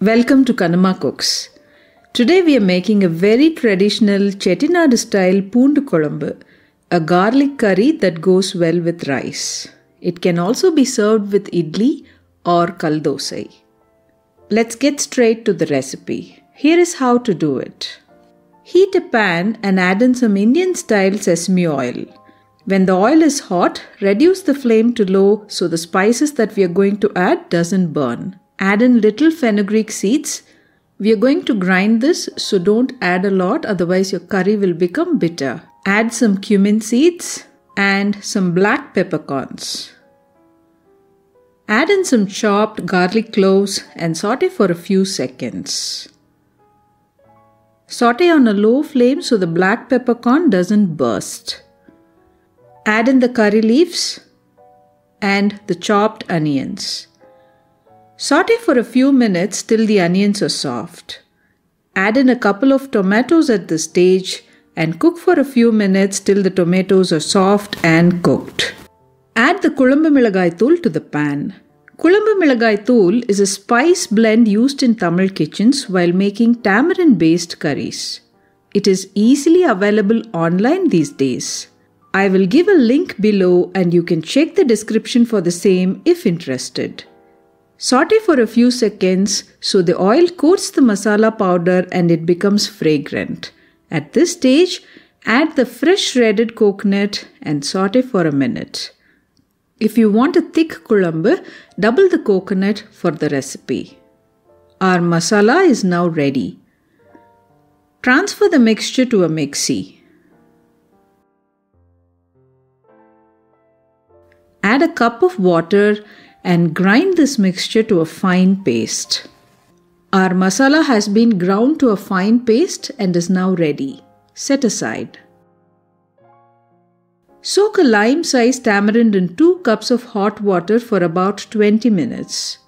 Welcome to Kanama Cooks. Today we are making a very traditional Chettinadu style Poondu Kuzhambu, a garlic curry that goes well with rice. It can also be served with Idli or Dosai. Let's get straight to the recipe. Here is how to do it. Heat a pan and add in some Indian style sesame oil. When the oil is hot, reduce the flame to low so the spices that we are going to add doesn't burn. Add in little fenugreek seeds. We are going to grind this, so don't add a lot, otherwise your curry will become bitter. Add some cumin seeds and some black peppercorns. Add in some chopped garlic cloves and saute for a few seconds. Saute on a low flame so the black peppercorn doesn't burst. Add in the curry leaves and the chopped onions. Saute for a few minutes till the onions are soft. Add in a couple of tomatoes at this stage and cook for a few minutes till the tomatoes are soft and cooked. Add the MILAGAI THOOL to the pan. MILAGAI THOOL is a spice blend used in Tamil kitchens while making tamarind based curries. It is easily available online these days. I will give a link below and you can check the description for the same if interested. Saute for a few seconds so the oil coats the masala powder and it becomes fragrant. At this stage, add the fresh shredded coconut and saute for a minute. If you want a thick kuzhambu, double the coconut for the recipe. Our masala is now ready. Transfer the mixture to a mixie. Add a cup of water and grind this mixture to a fine paste. Our masala has been ground to a fine paste and is now ready. Set aside. Soak a lime-sized tamarind in 2 cups of hot water for about 20 minutes.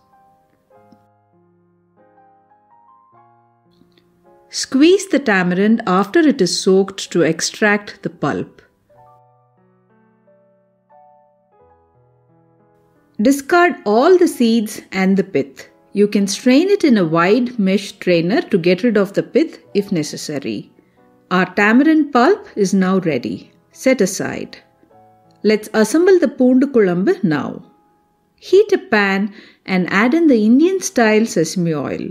Squeeze the tamarind after it is soaked to extract the pulp. Discard all the seeds and the pith. You can strain it in a wide mesh strainer to get rid of the pith if necessary. Our tamarind pulp is now ready. Set aside. Let's assemble the Poondu Kuzhambu now. Heat a pan and add in the Indian style sesame oil.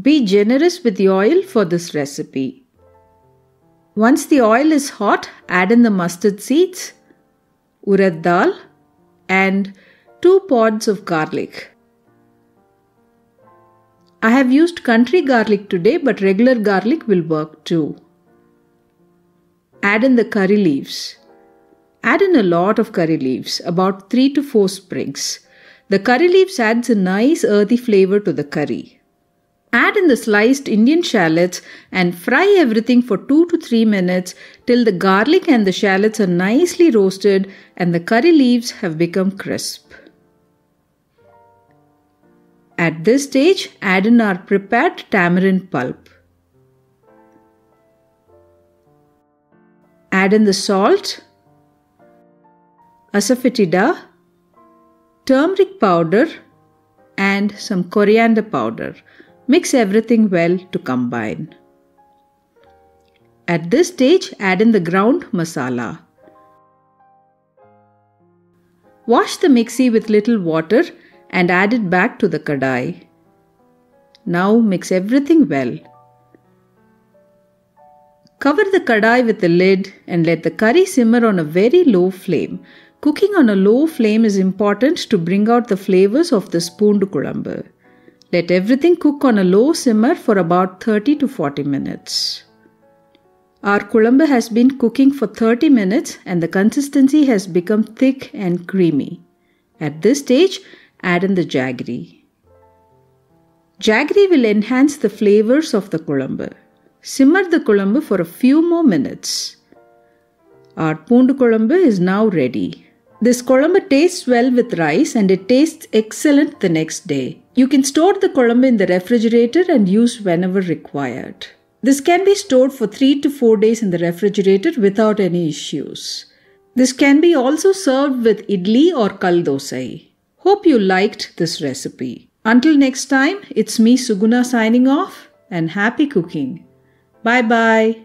Be generous with the oil for this recipe. Once the oil is hot, add in the mustard seeds, urad dal and 2 pods of garlic. I have used country garlic today, but regular garlic will work too. Add in the curry leaves. Add in a lot of curry leaves, about 3 to 4 sprigs. The curry leaves adds a nice earthy flavor to the curry. Add in the sliced Indian shallots and fry everything for 2 to 3 minutes till the garlic and the shallots are nicely roasted and the curry leaves have become crisp. At this stage, add in our prepared tamarind pulp. Add in the salt, ASAFOETIDA, turmeric powder and some coriander powder. Mix everything well to combine. At this stage, add in the ground masala. Wash the mixie with little water and add it back to the kadai. Now mix everything well. Cover the kadai with the lid and let the curry simmer on a very low flame. Cooking on a low flame is important to bring out the flavors of this Poondu Kuzhambu. Let everything cook on a low simmer for about 30 to 40 minutes. Our kuzhambu has been cooking for 30 minutes and the consistency has become thick and creamy. At this stage, add in the jaggery. Jaggery will enhance the flavors of the kuzhambu. Simmer the kuzhambu for a few more minutes. Our Poondu Kuzhambu is now ready. This kuzhambu tastes well with rice and it tastes excellent the next day. You can store the kuzhambu in the refrigerator and use whenever required. This can be stored for 3 to 4 days in the refrigerator without any issues. This can be also served with idli or Dosai. Hope you liked this recipe. Until next time, it's me Suguna signing off and happy cooking. Bye bye.